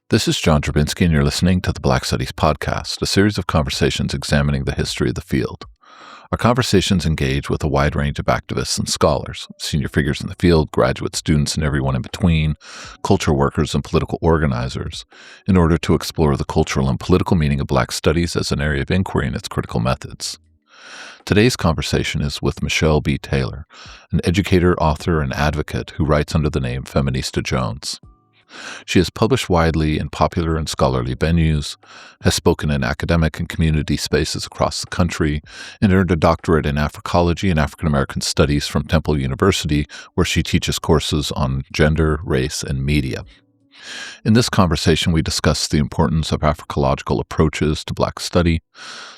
This is John Drabinski, and you're listening to the Black Studies Podcast, a series of conversations examining the history of the field. Our conversations engage with a wide range of activists and scholars, senior figures in the field, graduate students, and everyone in between, culture workers and political organizers, in order to explore the cultural and political meaning of Black studies as an area of inquiry and its critical methods. Today's conversation is with Michelle B. Taylor, an educator, author, and advocate who writes under the name Feminista Jones. She has published widely in popular and scholarly venues, has spoken in academic and community spaces across the country, and earned a doctorate in Africology and African American Studies from Temple University, where she teaches courses on gender, race, and media. In this conversation, we discuss the importance of Africological approaches to Black study,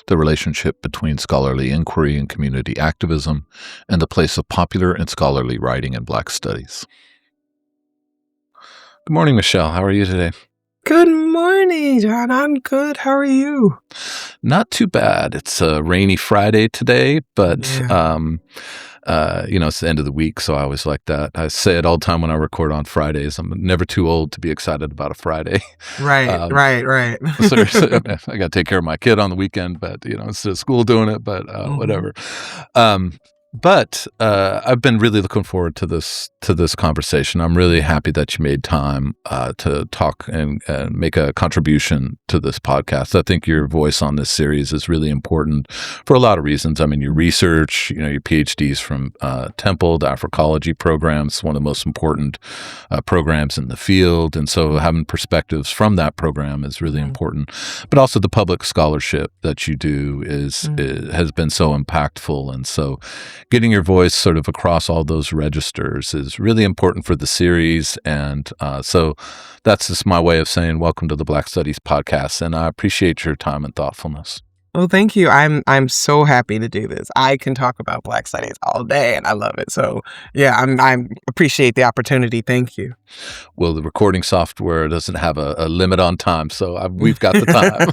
the relationship between scholarly inquiry and community activism, and the place of popular and scholarly writing in Black studies. Good morning, Michelle. How are you today? Good morning, John. I'm good. How are you? Not too bad. It's a rainy Friday today, but it's the end of the week, so I always like that. I say it all the time when I record on Fridays. I'm never too old to be excited about a Friday. Right. So I got to take care of my kid on the weekend, but instead of school doing it, but whatever. But I've been really looking forward to this conversation. I'm really happy that you made time to talk and make a contribution to this podcast. I think your voice on this series is really important for a lot of reasons. I mean, your research, your PhDs from Temple, the Africology programs, one of the most important programs in the field. And so having perspectives from that program is really important. But also the public scholarship that you do has been so impactful. And so getting your voice sort of across all those registers is really important for the series. And so that's just my way of saying welcome to the Black Studies Podcast. And I appreciate your time and thoughtfulness. Well, thank you. I'm so happy to do this. I can talk about Black studies all day, and I love it. So yeah, I appreciate the opportunity. Thank you. Well, the recording software doesn't have a limit on time, so we've got the time.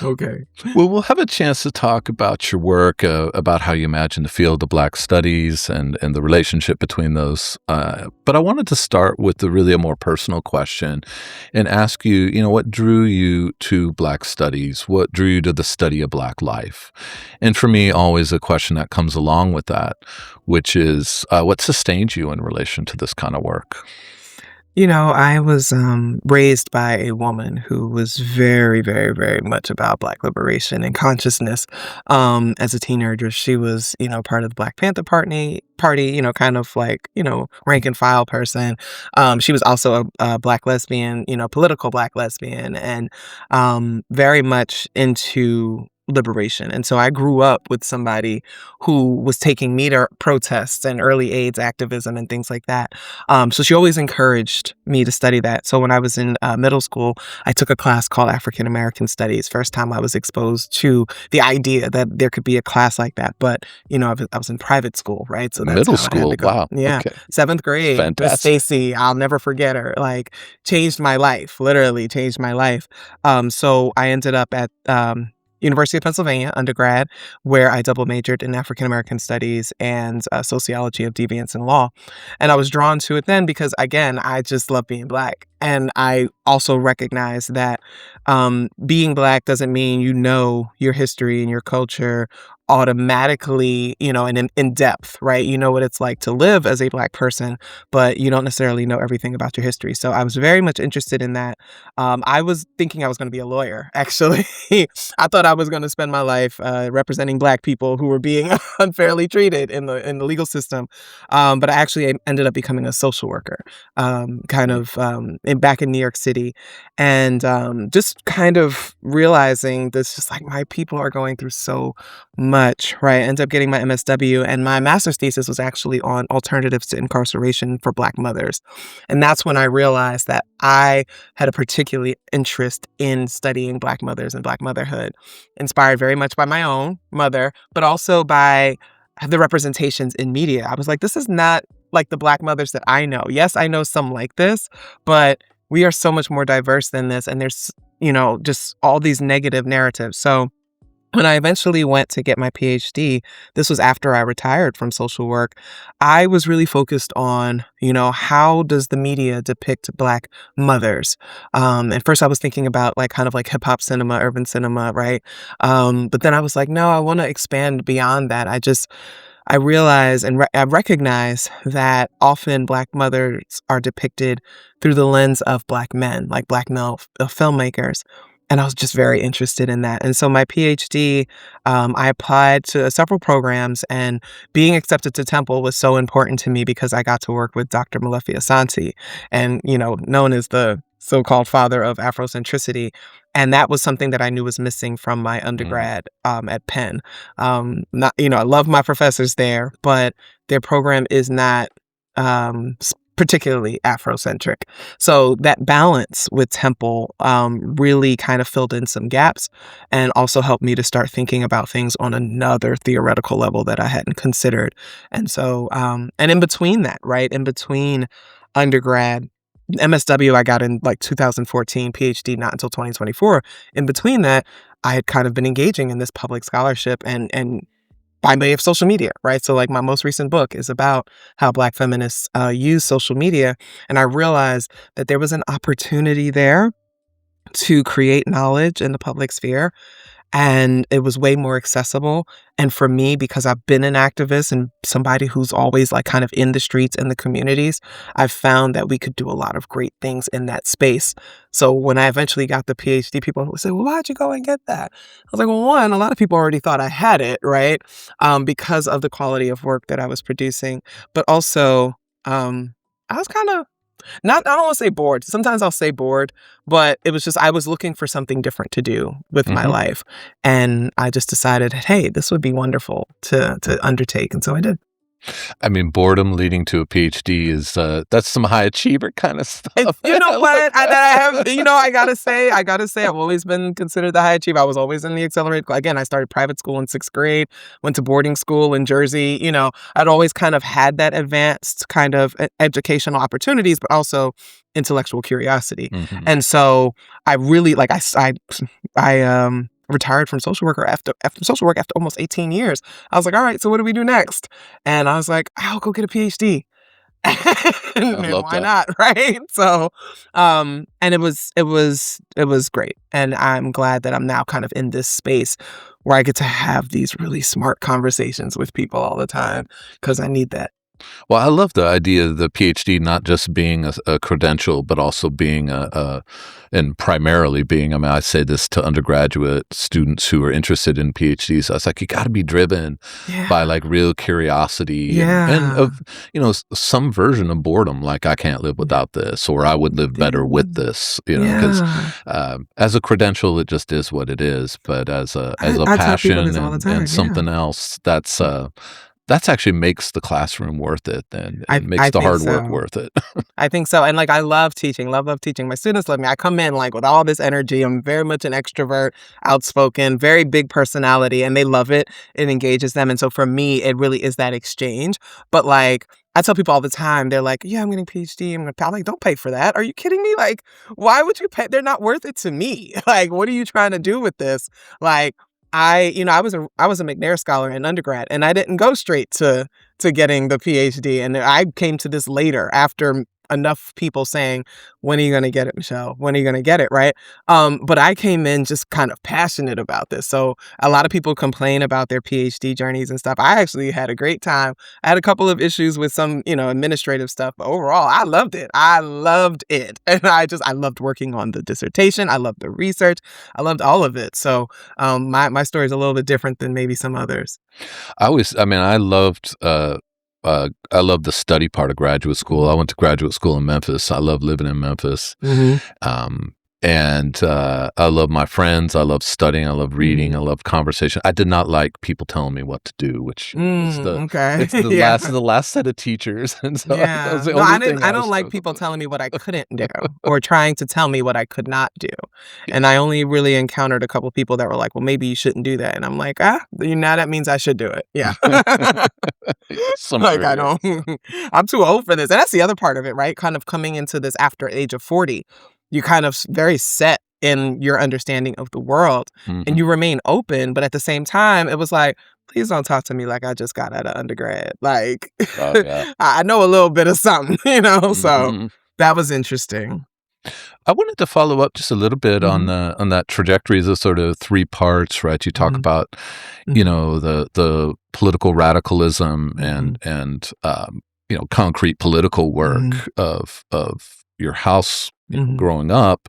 Okay. Well, we'll have a chance to talk about your work, about how you imagine the field of Black studies and the relationship between those. But I wanted to start with a more personal question and ask you, what drew you to Black studies? What drew you to the study of Black life? And for me, always a question that comes along with that, which is what sustained you in relation to this kind of work? I was raised by a woman who was very, very, very much about Black liberation and consciousness. As a teenager, she was, part of the Black Panther Party, kind of like, rank and file person. She was also a Black lesbian, political Black lesbian, and very much into liberation. And so I grew up with somebody who was taking me to protests and early AIDS activism and things like that. So she always encouraged me to study that. So when I was in middle school, I took a class called African American Studies. First time I was exposed to the idea that there could be a class like that. But, I was in private school, right? So that's middle school. Wow. Yeah. Okay. 7th grade. Fantastic. Stacy, I'll never forget her. Like, changed my life, literally changed my life. So I ended up at University of Pennsylvania undergrad, where I double majored in African American Studies and sociology of deviance and law. And I was drawn to it then because, again, I just love being Black. And I also recognize that being Black doesn't mean your history and your culture automatically, and in depth, right? You know what it's like to live as a Black person, but you don't necessarily know everything about your history. So I was very much interested in that. I was thinking I was going to be a lawyer, actually. I thought I was going to spend my life representing Black people who were being unfairly treated in the legal system. But I actually ended up becoming a social worker, back in New York City, and just kind of realizing this, just like my people are going through so much, right? I ended up getting my MSW, and my master's thesis was actually on alternatives to incarceration for Black mothers. And that's when I realized that I had a particular interest in studying Black mothers and Black motherhood, inspired very much by my own mother, but also by the representations in media. I was like, this is not like the Black mothers that I know. Yes, I know some like this, but we are so much more diverse than this. And there's, just all these negative narratives. So When I eventually went to get my PhD, this was after I retired from social work. I was really focused on, how does the media depict Black mothers? At first I was thinking about like kind of like hip hop cinema, urban cinema, right? But then I was like, no, I want to expand beyond that. I realize and I recognize that often Black mothers are depicted through the lens of Black men, like Black male filmmakers. And I was just very interested in that. And so my PhD, I applied to several programs, and being accepted to Temple was so important to me because I got to work with Dr. Malefi Asante, and known as the so-called father of Afrocentricity. And that was something that I knew was missing from my Mm. undergrad at Penn. Not, I love my professors there, but their program is not particularly Afrocentric. So that balance with Temple really kind of filled in some gaps and also helped me to start thinking about things on another theoretical level that I hadn't considered. And so, and in between that, right, in between undergrad, MSW I got in like 2014, PhD not until 2024. In between that, I had kind of been engaging in this public scholarship and by way of social media, right? So like my most recent book is about how Black feminists use social media. And I realized that there was an opportunity there to create knowledge in the public sphere, and it was way more accessible. And for me, because I've been an activist and somebody who's always like kind of in the streets and the communities, I've found that we could do a lot of great things in that space. So when I eventually got the PhD, people would say, well, why'd you go and get that? I was like, well, one, a lot of people already thought I had it, right? Because of the quality of work that I was producing. But also, I was kind of not I don't wanna say bored. Sometimes I'll say bored, but it was just I was looking for something different to do with my Mhm. life, and I just decided, "Hey, this would be wonderful to undertake," and so I did. I mean, boredom leading to a PhD is, that's some high achiever kinda And stuff. you know I love what? I have I gotta say, I've always been considered the high achiever. I was always in the accelerated again, I started private school in 6th grade, went to boarding school in Jersey, I'd always kind of had that advanced kind of educational opportunities, but also intellectual curiosity. Mhm. And so I really like retired from social worker after social work after almost 18 years. I was like, all right, so what do we do next? And I was like, I'll go get a PhD. I And love why that. not, right? So, and it was great, and I'm glad that I'm now kind of in this space where I get to have these really smart conversations with people all the time because I need that. Well, I love the idea of the PhD not just being a credential, but also being and primarily being, I mean, I say this to undergraduate students who are interested in PhDs. I was like, you got to be driven by Yeah, like real curiosity and yeah. of, some version of boredom. Like I can't live without this, or I would live better with Dude. this, because Yeah. as a credential, it just is what it is. But as I a I tell people passion this all the and time, yeah. something else, that's actually makes the classroom worth it and I makes the think hard work so. worth it. I think so, and, like, I love teaching, love teaching. My students love me. I come in, like, with all this energy. I'm very much an extrovert, outspoken, very big personality, and they love it. It engages them, and so for me, it really is that exchange, but, like, I tell people all the time, they're like, "Yeah, I'm getting a PhD, I'm gonna pay." I'm like, "Don't pay for that. Are you kidding me? Like, why would you pay? They're not worth it to me. Like, what are you trying to do with this?" Like, I was a McNair scholar in undergrad, and I didn't go straight to getting the PhD. And I came to this later after enough people saying, when are you going to get it, Michelle? When are you going to get it? Right. But I came in just kind of passionate about this. So a lot of people complain about their PhD journeys and stuff. I actually had a great time. I had a couple of issues with some, administrative stuff, but overall, I loved it. I loved it. And I loved working on the dissertation. I loved the research. I loved all of it. So my story is a little bit different than maybe some others. I mean, I love the study part of graduate school. I went to graduate school in Memphis. I love living in Memphis. Hmm. Um, and I love my friends. I love studying. I love reading. I Hmm. love conversation. I did not like people telling me what to do, which is Okay. it's the Yeah. last set of teachers, and so that was Yeah. the No, I only didn't thing I I don't was like supposed people to. telling me what I couldn't do or trying to tell me what I could not do. And I only really encountered a couple people that were like, "Well, maybe you shouldn't do that." And I'm like, now that means I should do it." Yeah. Like, I Somewhere, don't I'm too old for this. And that's the other part of it, right? Kind of coming into this after age of 40. You kind of very set in your understanding of the world, and Mhm. you remain open, but at the same time, it was like, "Please don't talk to me like I just got out of undergrad." Like, Oh, yeah. I know a little bit of something, so Mhm. that was interesting. I wanted to follow up just a little bit on Mhm, that trajectory, the sort of 3 parts, right? You talk mhm, about, mhm, the political radicalism mhm, concrete political mhm, work of your house, mhm, growing up,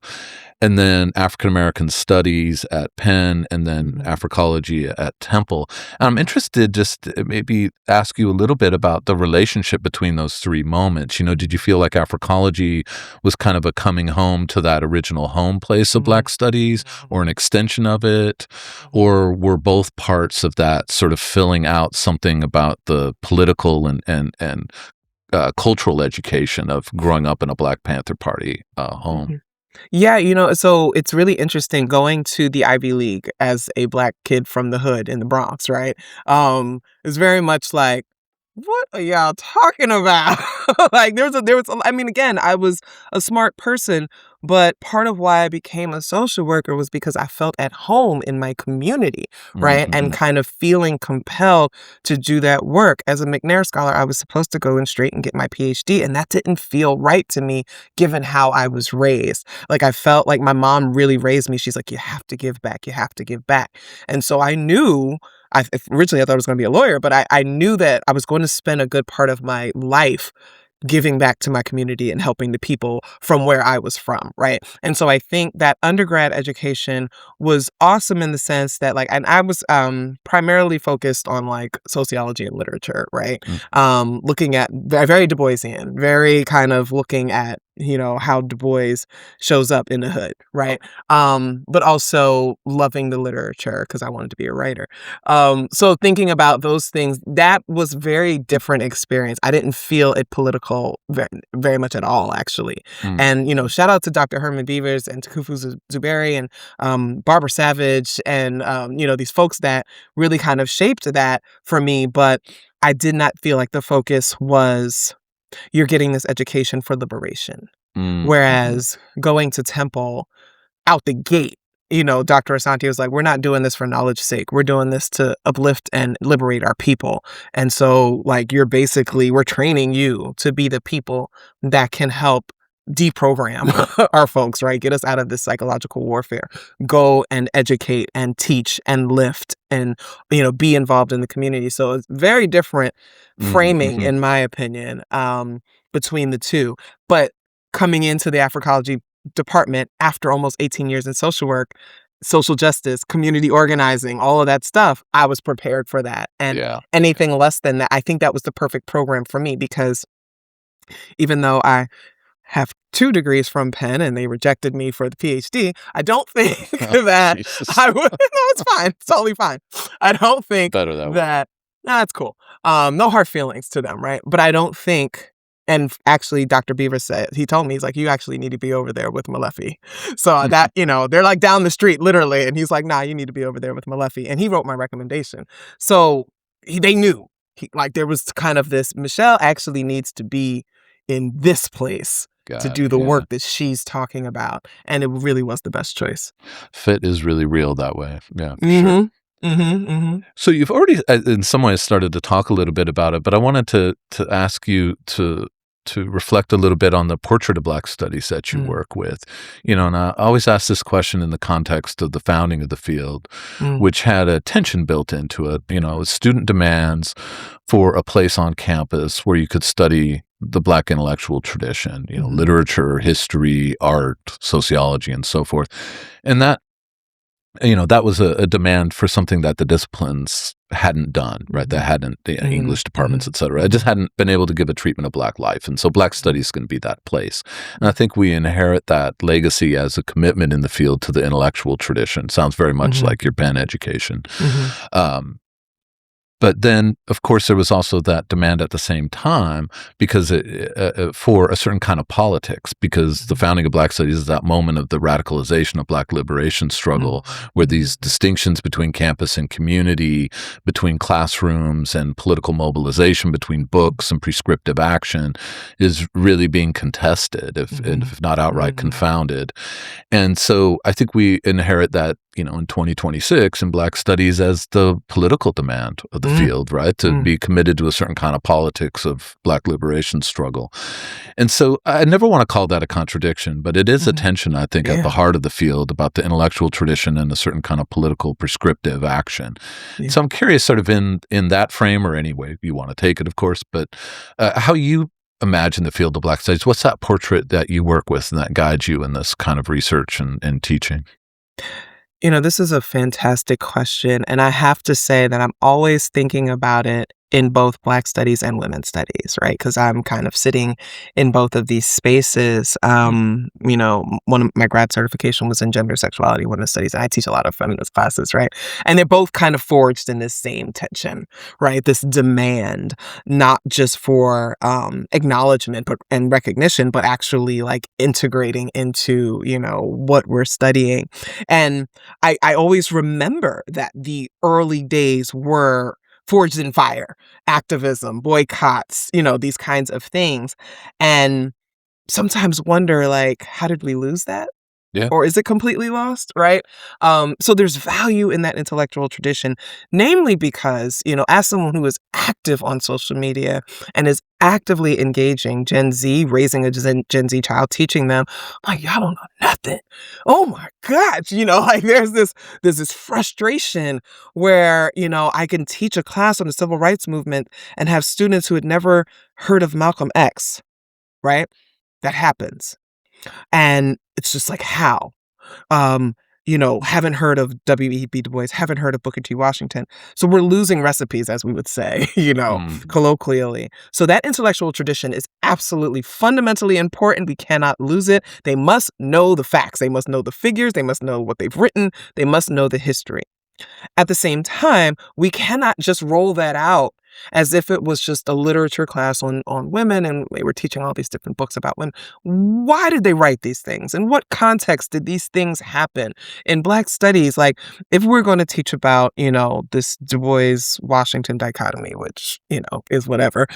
and then African American studies at Penn, and then mhm, Africology at Temple. And I'm mhm, interested just to maybe ask you a little bit about the relationship between those 3 moments. Did you feel like Africology was kind of a coming home to that original home place of mhm, Black studies, or an extension of it? mhm. Or were both parts of that sort of filling out something about the political and cultural education of growing up in a Black Panther Party home? Mhm. Yeah, so it's really interesting going to the Ivy League as a Black kid from the hood in the Bronx, right? It's very much like, "What are y'all talking about?" Like, I mean, again, I was a smart person, but part of why I became a social worker was because I felt at home in my community, right? And Mhm. kind of feeling compelled to do that work. As a McNair scholar, I was supposed to go in straight and get my PhD, and that didn't feel right to me given how I was raised. Like, I felt like my mom really raised me. She's like, "You have to give back. You have to give back." And so I knew originally I thought I was gonna be a lawyer, but I knew that I was going to spend a good part of my life giving back to my community and helping the people from where I was from, right? And so I think that undergrad education was awesome in the sense that, like, and I was primarily focused on like sociology and literature, right? Mm. Looking at very Du Boisian, very kind of looking at how Du Bois shows up in the hood, right? But also loving the literature because I wanted to be a writer. So thinking about those things, that was very different experience. I didn't feel it political very much at all, actually. Mm. And, shout out to Dr. Herman Beavers and Takufu Zuberi and Barbara Savage and, these folks that really kind of shaped that for me. But I did not feel like the focus was you're getting this education for liberation. Mm. Mhm. Whereas going to Temple out the gate, Dr. Asante was like, "We're not doing this for knowledge's sake. We're doing this to uplift and liberate our people." And so, like, we're training you to be the people that can help deprogram our folks, right? Get us out of this psychological warfare. Go and educate and teach and lift and, be involved in the community. So it's very different Mhm, framing, mhm. in my opinion, between the two. But coming into the Africology department after almost 18 years in social work, social justice, community organizing, all of that stuff, I was prepared for that. And Yeah. anything less than that, I think that was the perfect program for me because even though I have 2 degrees from Penn and they rejected me for the PhD, I don't think Oh, that Jesus. I would no, it's fine. It's totally fine. I don't think Better that way. that no, it's cool. No hard feelings to them, right? But I don't think actually Dr. Beaver said he told me, he's like, "You actually need to be over there with Malefi." So that, they're like down the street literally, and he's like, "Nah, you need to be over there with Malefi." And he wrote my recommendation. So they knew. Like there was kind of this, Michelle actually needs to be in this place to Got do it, the yeah. work that she's talking about, and it really was the best choice. Fit is really real that way. Yeah, for sure. Mhm. Mhm, mhm. So you've already, in some ways, started to talk a little bit about it, but I wanted to ask you to reflect a little bit on the portrait of Black studies that you Mm, work with. And I always ask this question in the context of the founding of the field, mm, which had a tension built into it. Student demands for a place on campus where you could study the Black intellectual tradition, mhm, literature, history, art, sociology, and so forth. And that was a demand for something that the disciplines hadn't done, right? That mhm, hadn't, the mhm, English departments, mhm, et cetera. It just mhm, hadn't been able to give a treatment of Black life. And so Black mhm, studies is going to be that place. And I mhm, think we inherit that legacy as a commitment in the field to the intellectual tradition. Sounds very much mhm, like your Penn education. mhm, Um, But then, of course, there was also that demand at the same time because for a certain kind of politics, because the founding of Black Studies is that moment of the radicalization of Black liberation struggle, where these distinctions between campus and community, between classrooms and political mobilization, between books and prescriptive action, is really being contested, if not outright confounded. And so I think we inherit that, in 2026 in Black Studies as the political demand of the field, right? To be committed to a certain kind of politics of Black liberation struggle. And so I never want to call that a contradiction, but it is a tension, I think, at the heart of the field about the intellectual tradition and a certain kind of political prescriptive action. Yeah. So I'm curious sort of in that frame, or any way you want to take it, of course, but how you imagine the field of Black Studies. What's that portrait that you work with and that guides you in this kind of research and teaching? This is a fantastic question, and I have to say that I'm always thinking about it in both Black studies and women's studies, right? Because I'm kind of sitting in both of these spaces. One of my grad certification was in gender, sexuality, women's studies, and I teach a lot of feminist classes, right? And they're both kind of forged in this same tension, right? This demand, not just for acknowledgement and recognition, but actually like integrating into, what we're studying. And I always remember that the early days were forged in fire, activism, boycotts, these kinds of things. And sometimes wonder, like, how did we lose that? Yeah. Or is it completely lost, right? So there's value in that intellectual tradition, namely because, as someone who is active on social media and is actively engaging Gen Z, raising a Gen Z child, teaching them, like, y'all don't know nothing. Oh my gosh, like there's this frustration where, I can teach a class on the civil rights movement and have students who had never heard of Malcolm X, right? That happens. And it's just like, how? Haven't heard of W.E.B. Du Bois, haven't heard of Booker T. Washington. So we're losing recipes, as we would say, colloquially. So that intellectual tradition is absolutely fundamentally important. We cannot lose it. They must know the facts. They must know the figures. They must know what they've written. They must know the history. At the same time, we cannot just roll that out as if it was just a literature class on women and we were teaching all these different books about women. Why did they write these things? In what context did these things happen? In Black studies, like if we're going to teach about, this Du Bois-Washington dichotomy, which, is whatever,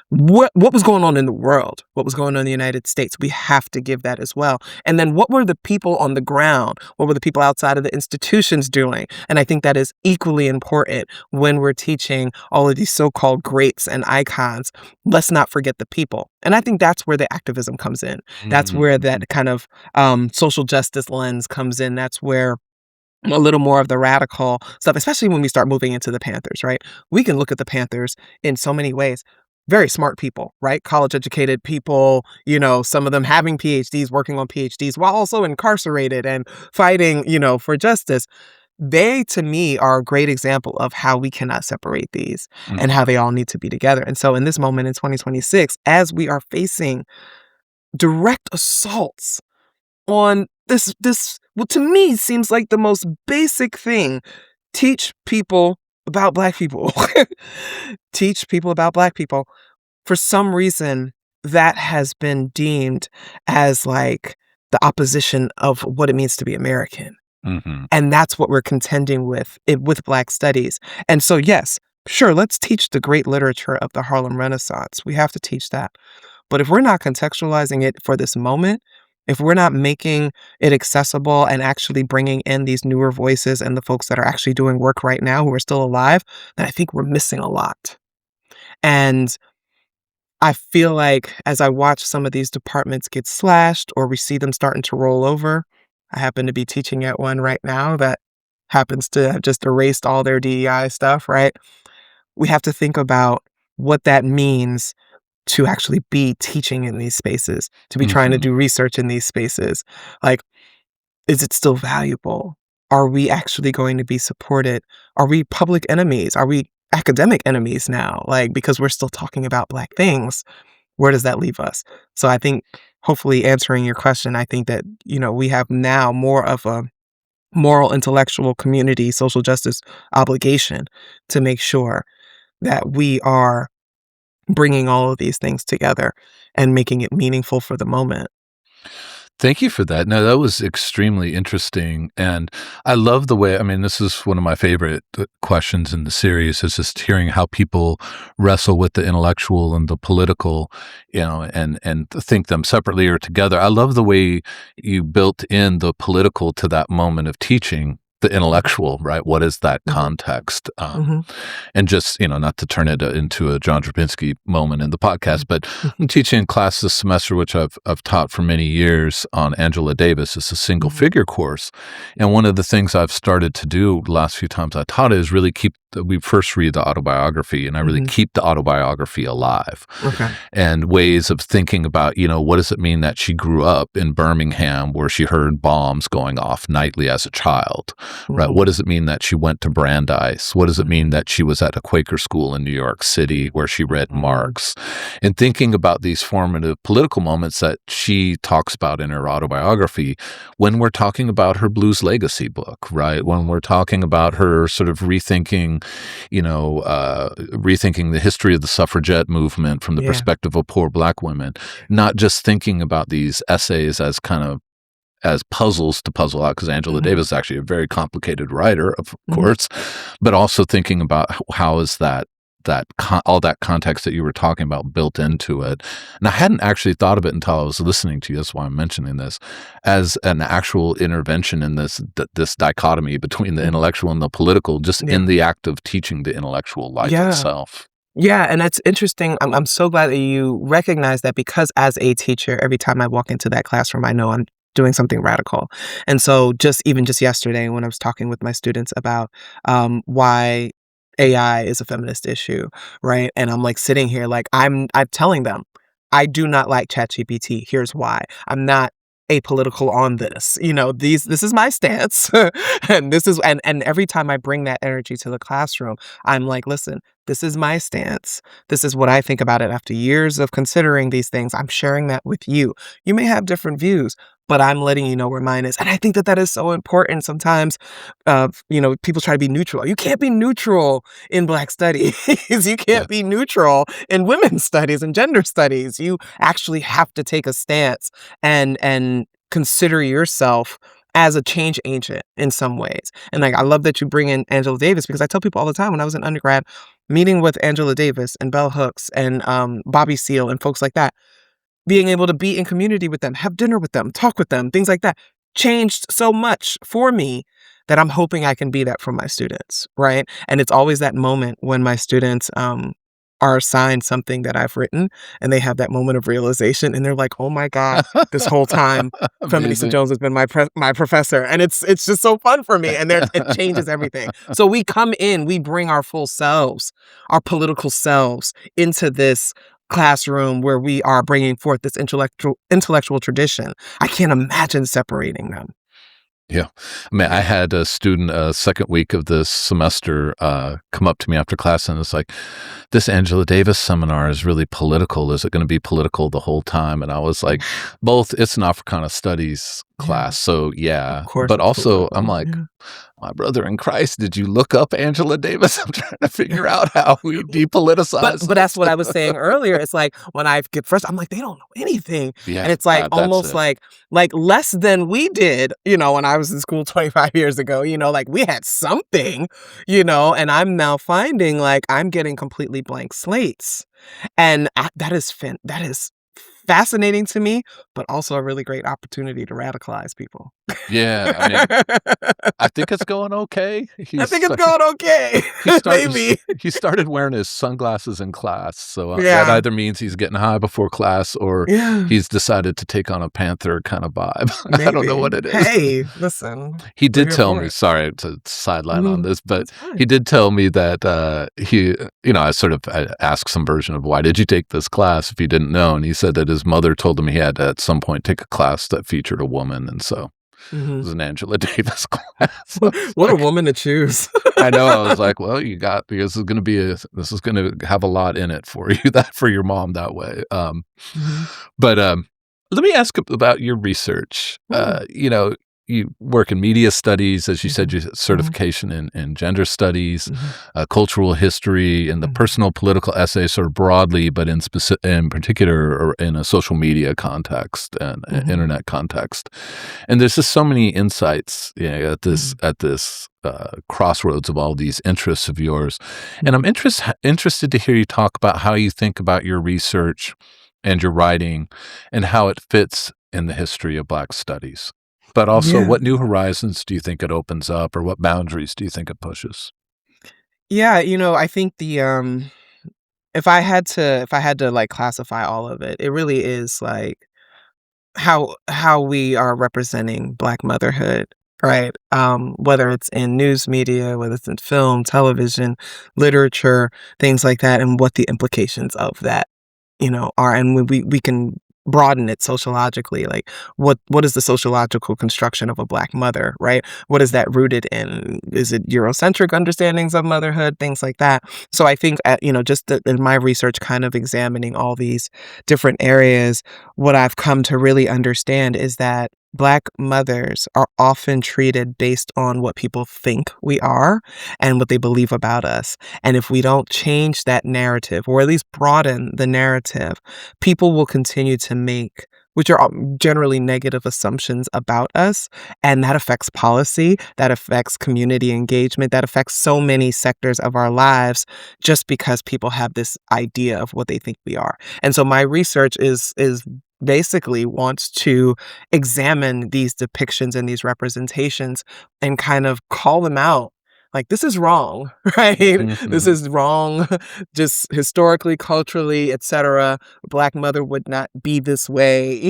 what was going on in the world? What was going on in the United States? We have to give that as well. And then what were the people on the ground? What were the people outside of the institutions doing? And I think that is equally important when we're teaching all of these so-called greats and icons. Let's not forget the people. And I think that's where the activism comes in. That's where that kind of social justice lens comes in. That's where a little more of the radical stuff, especially when we start moving into the Panthers, right? We can look at the Panthers in so many ways. Very smart people, right? College educated people, some of them having PhDs, working on PhDs while also incarcerated and fighting, for justice. They, to me, are a great example of how we cannot separate these and how they all need to be together. And so in this moment in 2026, as we are facing direct assaults on this, what to me seems like the most basic thing, teach people about Black people. Teach people about Black people. For some reason, that has been deemed as like the opposition of what it means to be American. And that's what we're contending with Black studies. And so, yes, sure, let's teach the great literature of the Harlem Renaissance. We have to teach that. But if we're not contextualizing it for this moment, if we're not making it accessible and actually bringing in these newer voices and the folks that are actually doing work right now who are still alive, then I think we're missing a lot. And I feel like as I watch some of these departments get slashed or we see them starting to roll over, I happen to be teaching at one right now that happens to have just erased all their DEI stuff, right? We have to think about what that means to actually be teaching in these spaces, to be trying to do research in these spaces. Like, is it still valuable? Are we actually going to be supported? Are we public enemies? Are we academic enemies now? Like, because we're still talking about Black things, where does that leave us? So I think, hopefully answering your question, I think that, we have now more of a moral, intellectual, community, social justice obligation to make sure that we are bringing all of these things together and making it meaningful for the moment. Thank you for that. No, that was extremely interesting, and I love the way I mean, this is one of my favorite, questions in the series is just hearing how people wrestle with the intellectual and the political, and think them separately or together. I love the way you built in the political to that moment of teaching the intellectual, right? What is that Mhm, context? mhm, And just, not to turn it into a John Drabinski moment in the podcast, but I'm mhm, teaching a class this semester, which I've taught for many years on Angela Davis. It's a single mhm, figure course. And one of the things I've started to do the last few times I taught it is really we first read the autobiography and I really mhm. keep the autobiography alive Okay. and ways of thinking about, what does it mean that she grew up in Birmingham where she heard bombs going off nightly as a child, right? Mhm, What does it mean that she went to Brandeis? What does it mean mhm, that she was at a Quaker school in New York City where she read mhm. Marx? And thinking about these formative political moments that she talks about in her autobiography when we're talking about her Blues Legacy book, right? When we're talking about her sort of rethinking the history of the suffragette movement from the Yeah. perspective of poor Black women, not just thinking about these essays as kind of as puzzles to puzzle out, because Angela Mhm, Davis is actually a very complicated writer, of mhm, course, but also thinking about how is all that context that you were talking about built into it. And I hadn't actually thought of it until I was listening to you. That's why I'm mentioning this as an actual intervention in this dichotomy between the mhm. intellectual and the political, just Yeah. in the act of teaching the intellectual life Yeah. itself. Yeah, and that's interesting. I'm so glad that you recognize that because as a teacher, every time I walk into that classroom, I know I'm doing something radical. And so just yesterday when I was talking with my students about why AI is a feminist issue, right? And I'm like sitting here like I'm telling them, I do not like ChatGPT. Here's why. I'm not apolitical on this. This is my stance. And and every time I bring that energy to the classroom, I'm like, listen, this is my stance. This is what I think about it after years of considering these things. I'm sharing that with you. You may have different views, but I'm letting you know where mine is. And I think that that is so important. Sometimes, people try to be neutral. You can't be neutral in Black studies. You Yeah. can't be neutral in women's studies and gender studies. You actually have to take a stance and consider yourself as a change agent in some ways. And like I love that you bring in Angela Davis because I tell people all the time when I was in undergrad, meeting with Angela Davis and Bell Hooks and Bobby Seale and folks like that, being able to be in community with them, have dinner with them, talk with them, things like that, changed so much for me that I'm hoping I can be that for my students, right? And it's always that moment when my students are assigned something that I've written and they have that moment of realization and they're like, "Oh my God, this whole time Feminista Amazing. Jones has been my professor." And it's just so fun for me and it changes everything. So we come in, we bring our full selves, our political selves into this classroom where we are bringing forth this intellectual tradition. I can't imagine separating them. Yeah. I mean, I had a student, second week of this semester, come up to me after class and it's like, this Angela Davis seminar is really political. Is it going to be political the whole time? And I was like, both, it's an Africana studies Yeah, class. So of yeah, course but it's also I'm political. like, Yeah. my brother in Christ, did you look up Angela Davis? I'm trying to figure out how we depoliticize But that's this. what I was saying earlier. It's like when I get first, I'm like, they don't know anything. Yeah, And it's like that's almost it. like less than we did, when I was in school 25 years ago, like we had something, and I'm now finding like I'm getting completely blank slates. And that is fascinating to me, but also a really great opportunity to radicalize people. Yeah. I mean, I think it's going okay. I think it's going okay. He started Maybe. he started wearing his sunglasses in class, so, that Yeah. either means he's getting high before class or Yeah. he's decided to take on a Panther kinda vibe. I don't know Maybe. what it is. Hey, listen, He we're did here tell for me, it. sorry to sideline on Mhm. this, but That's fine. he did tell me that, I sort of asked some version of, "Why did you take this class?" if he didn't know, and he said that his mother told him he had to at some point take a class that featured a woman, and so it Mhm. was an Angela Davis class. I was What a like woman to choose. I know. I was like, "Well, this is gonna have a lot in it for you that for your mom that way." Mhm. But let me ask about your research. Mm. you work in media studies, as you said, Mhm. your Mhm. certification in gender studies, Mhm. cultural history, and the Mhm. personal political essay sort of broadly, but in particular, or in a social media context and Mhm. internet context. And there's just so many insights, at this Mhm. crossroads of all these interests of yours. And I'm Mhm. interested to hear you talk about how you think about your research and your writing and how it fits in the history of Black studies. But also, Yeah. what new horizons do you think it opens up, or what boundaries do you think it pushes? Yeah, I think if I had to, like, classify all of it, it really is, like, how we are representing Black motherhood, right? Whether it's in news media, whether it's in film, television, literature, things like that, and what the implications of that are, and we can broaden it sociologically, like, what is the sociological construction of a Black mother, right? What is that rooted in? Is it Eurocentric understandings of motherhood, things like that? So I think, just in my research kind of examining all these different areas, what I've come to really understand is that Black mothers are often treated based on what people think we are and what they believe about us. And if we don't change that narrative, or at least broaden the narrative, people will continue to make, which are generally negative assumptions about us. And that affects policy, that affects community engagement, that affects so many sectors of our lives just because people have this idea of what they think we are. And so my research is basically wants to examine these depictions and these representations and kind of call them out. Like, this is wrong, right? This Mhm. is wrong, just historically, culturally, etc. Black mother would not be this way,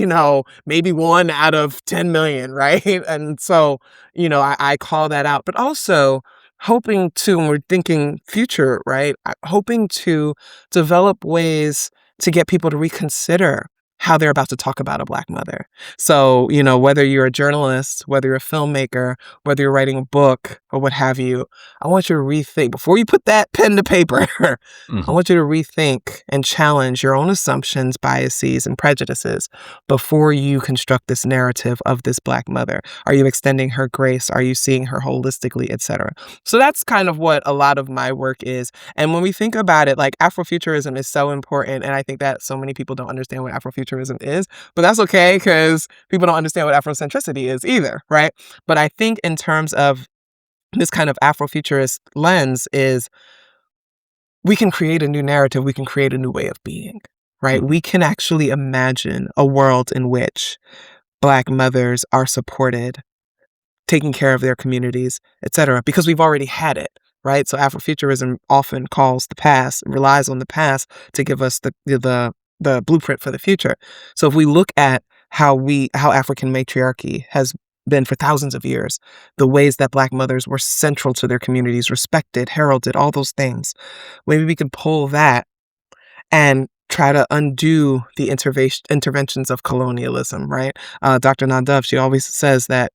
maybe 1 out of 10 million, right? And so, I call that out, but also hoping to, when we're thinking future, right? Hoping to develop ways to get people to reconsider how they're about to talk about a Black mother. So, whether you're a journalist, whether you're a filmmaker, whether you're writing a book or what have you, I want you to rethink before you put that pen to paper. I Mhm. want you to rethink and challenge your own assumptions, biases, and prejudices before you construct this narrative of this Black mother. Are you extending her grace? Are you seeing her holistically, etc.? So that's kind of what a lot of my work is. And when we think about it, like, Afrofuturism is so important. And I think that so many people don't understand what Afrofuturism is, but that's okay because people don't understand what Afrocentricity is either, right? But I think in terms of this kind of Afrofuturist lens is we can create a new narrative, we can create a new way of being, right? Mhm. We can actually imagine a world in which Black mothers are supported, taking care of their communities, etc., because we've already had it, right? So Afrofuturism often calls the past, relies on the past to give us the blueprint for the future. So if we look at how African matriarchy has been for thousands of years, the ways that Black mothers were central to their communities, respected, heralded, all those things, maybe we can pull that and try to undo the interventions of colonialism, right? Dr. Nandov, she always says that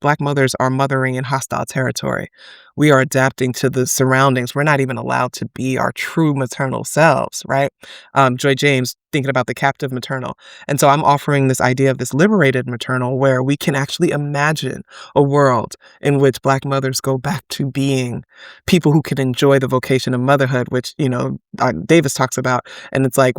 Black mothers are mothering in hostile territory. We are adapting to the surroundings. We're not even allowed to be our true maternal selves, right? Joy James thinking about the captive maternal. And so I'm offering this idea of this liberated maternal where we can actually imagine a world in which Black mothers go back to being people who can enjoy the vocation of motherhood, which, Davis talks about. And it's like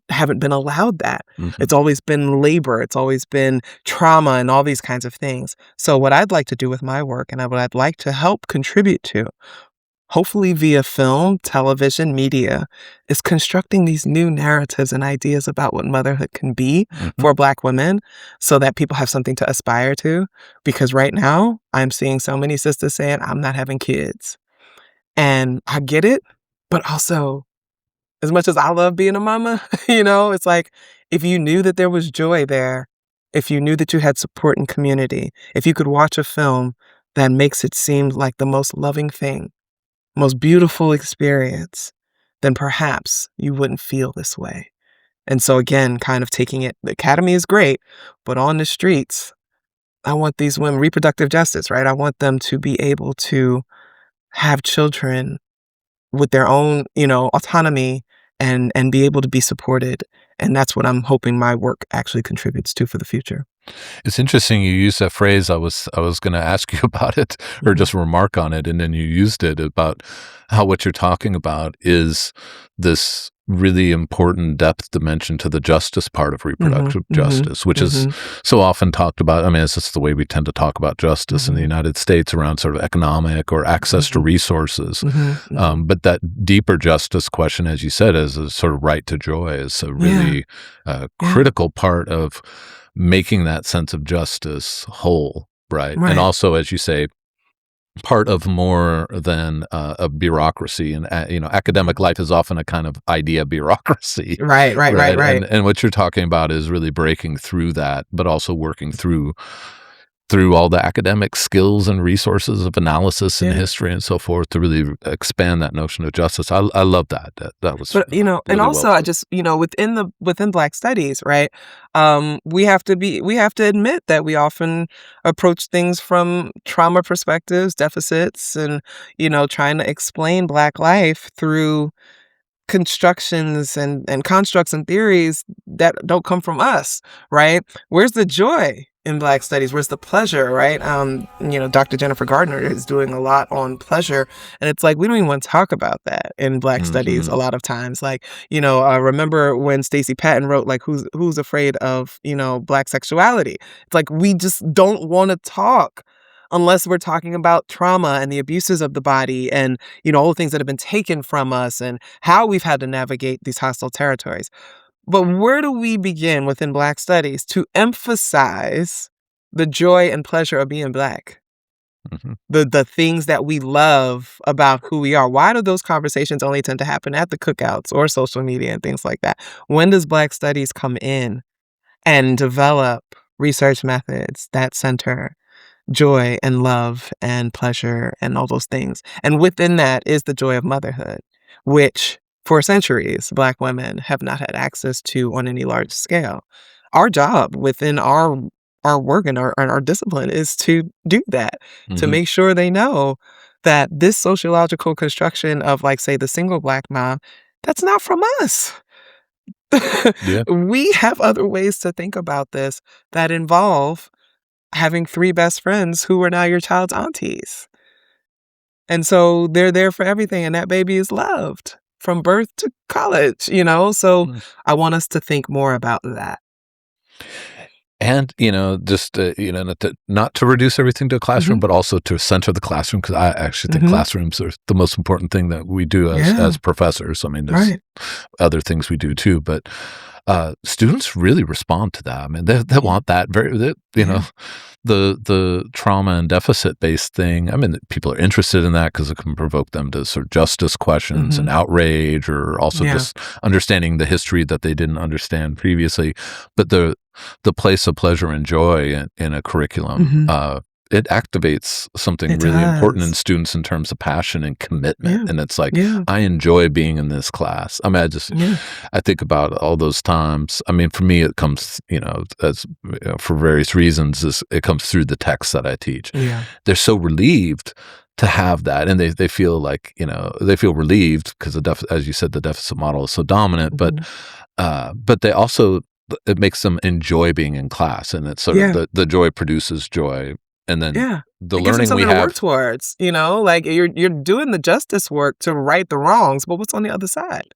haven't been allowed that. Mhm. It's always been labor, it's always been trauma and all these kinds of things. So what I'd like to do with my work, and what I'd like to help contribute to, hopefully via film, television, media, is constructing these new narratives and ideas about what motherhood can be Mhm. for Black women so that people have something to aspire to. Because right now, I'm seeing so many sisters saying, I'm not having kids. And I get it, but also, as much as I love being a mama, it's like, if you knew that there was joy there, if you knew that you had support and community, if you could watch a film that makes it seem like the most loving thing, most beautiful experience, then perhaps you wouldn't feel this way. And so again, kind of taking it, the academy is great, but on the streets, I want these women reproductive justice, right? I want them to be able to have children with their own, autonomy and be able to be supported And that's what I'm hoping my work actually contributes to for the future. It's interesting you use that phrase. I was going to ask you about it or Mhm. just remark on it, and then you used it about how what you're talking about is this really important depth dimension to the justice part of Mhm. reproductive Mhm. justice, which is Mhm. so often talked about. I mean, it's just the way we tend to talk about justice in the Mhm. United States around sort of economic or access to Mhm. resources. Mhm. Mhm. But that deeper justice question, as you said, is a sort of right to joy, is a Yeah. really Yeah. critical part of making that sense of justice whole, right? And Right. also, as you say, part of more than a bureaucracy. And academic Mhm. life is often a kind of idea bureaucracy, Right, right, right, right? right. And what you're talking about is really breaking through that, but also working through all the academic skills and resources of analysis and Yeah. history and so forth to really expand that notion of justice. I love that. That was But, and really well also I put. just, within Black studies, right? We have to admit that we often approach things from trauma perspectives, deficits, and, trying to explain Black life through constructions and constructs and theories that don't come from us, right? Where's the joy in Black studies? Where's the pleasure, right? Dr. Jennifer Gardner is doing a lot on pleasure, and it's like we don't even want to talk about that in Black studies a Mhm. lot of times. Like, remember when Stacey Patton wrote like who's afraid of, Black sexuality? It's like we just don't want to talk unless we're talking about trauma and the abuses of the body and all the things that have been taken from us and how we've had to navigate these hostile territories. But where do we begin within Black studies to emphasize the joy and pleasure of being Black? Mhm. The things that we love about who we are. Why do those conversations only tend to happen at the cookouts or social media and things like that? When does Black studies come in and develop research methods that center joy and love and pleasure and all those things? And within that is the joy of motherhood, which for centuries, Black women have not had access to on any large scale. Our job within our work and our discipline is to do that, to Mhm. make sure they know that this sociological construction of, like, say, the single Black mom, that's not from us. Yeah. We have other ways to think about this that involve having 3 best friends who are now your child's aunties. And so they're there for everything, and that baby is loved from birth to college, So Mm. I want us to think more about that. And, just, not to reduce everything to a classroom, Mhm, but also to center the classroom, because I actually think mhm. classrooms are the most important thing that we do as Yeah, professors. I mean, there's right. other things we do too, but students really respond to that. I mean, they Yeah, want that yeah. the trauma and deficit based thing. I mean, people are interested in that because it can provoke them to sort of justice questions and Mhm. outrage, or also Yeah, just understanding the history that they didn't understand previously. But the place of pleasure and joy in a curriculum, mhm. it activates something It really important in does. students in terms of passion and commitment. Yeah, And it's like, yeah, I enjoy being in this class. I mean, yeah, I think about all those times. I mean, for me, it comes, as for various reasons, it comes through the text that I teach. yeah. They're so relieved to have that, and they feel like, they feel relieved because as you said, the deficit model is so dominant, Mhm. but they also, it makes them enjoy being in class, and it's sort of Yeah, the joy produces joy, and then yeah. the It gives them learning we something to work have. towards, like, you're doing the justice work to right the wrongs, but what's on the other side?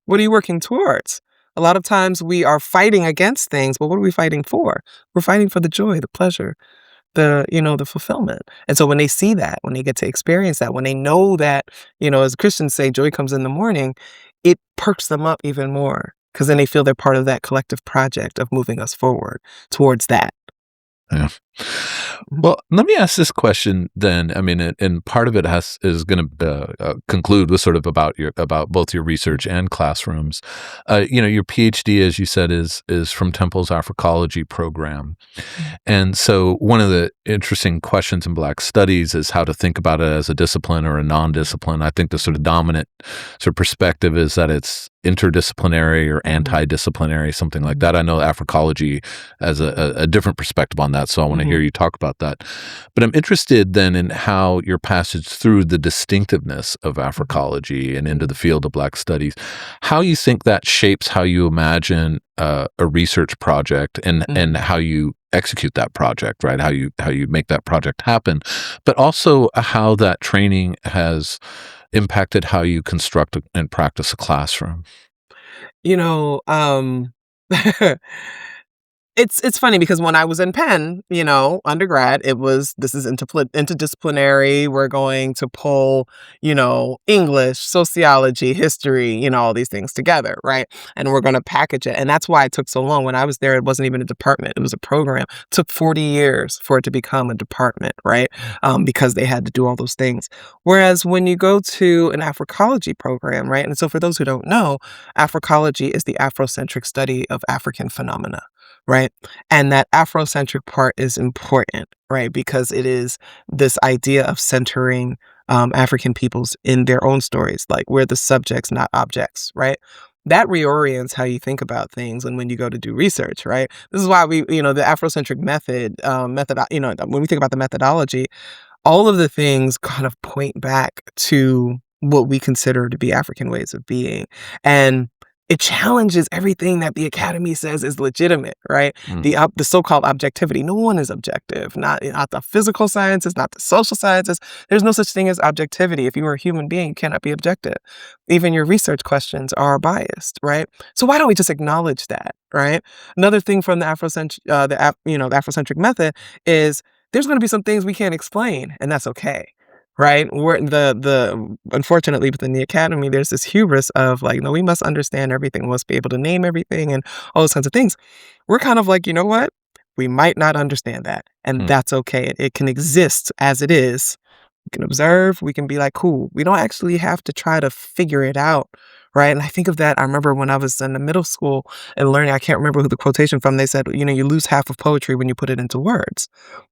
What are you working towards? A lot of times we are fighting against things, but what are we fighting for? We're fighting for the joy, the pleasure, the fulfillment. And so when they see that, when they get to experience that, when they know that, as Christians say, joy comes in the morning, it perks them up even more because then they feel they're part of that collective project of moving us forward towards that. Yeah. Mhm, Well, let me ask this question then. I mean, and part of it is going to conclude with sort of about both your research and classrooms. Your PhD, as you said, is from Temple's Africology program, mhm, and so one of the interesting questions in Black studies is how to think about it as a discipline or a non-discipline. I think the sort of dominant sort of perspective is that it's interdisciplinary or mhm, anti-disciplinary, something like mhm, that. I know Africology has a different perspective on that, so I want to hear Mhm. you talk about that. But I'm interested then in how your passage through the distinctiveness of Mhm. Africology and into the field of Black studies, how you think that shapes how you imagine a research project and Mhm. how you execute that project, right? How you make that project happen, but also how that training has impacted how you construct and practice a classroom. You know, it's funny because when I was in Penn, undergrad, it was this is interdisciplinary. We're going to pull, English, sociology, history, all these things together, right? And we're going to package it. And that's why it took so long. When I was there, it wasn't even a department; it was a program. It took 40 years for it to become a department, right? Because they had to do all those things. Whereas when you go to an Africology program, right? And so for those who don't know, Africology is the Afrocentric study of African phenomena, right? And that Afrocentric part is important, right? Because it is this idea of centering African peoples in their own stories, like we're the subjects, not objects, right? That reorients how you think about things and when you go to do research, right? This is why the Afrocentric when we think about the methodology, all of the things kind of point back to what we consider to be African ways of being. And it challenges everything that the academy says is legitimate, right? Mm, The so-called objectivity. No one is objective. Not the physical sciences, not the social sciences. There's no such thing as objectivity. If you are a human being, you cannot be objective. Even your research questions are biased, right? So why don't we just acknowledge that, right? Another thing from the the Afrocentric method is there's going to be some things we can't explain, and that's okay. Right? We're the unfortunately within the academy, there's this hubris of like, no, we must understand everything, we must be able to name everything and all those kinds of things. We're kind of like, you know what? We might not understand that, and mm, that's okay. It can exist as it is. We can observe, we can be like, cool. We don't actually have to try to figure it out. Right. And I think of that. I remember when I was in the middle school and learning, I can't remember who the quotation from, they said, you lose half of poetry when you put it into words.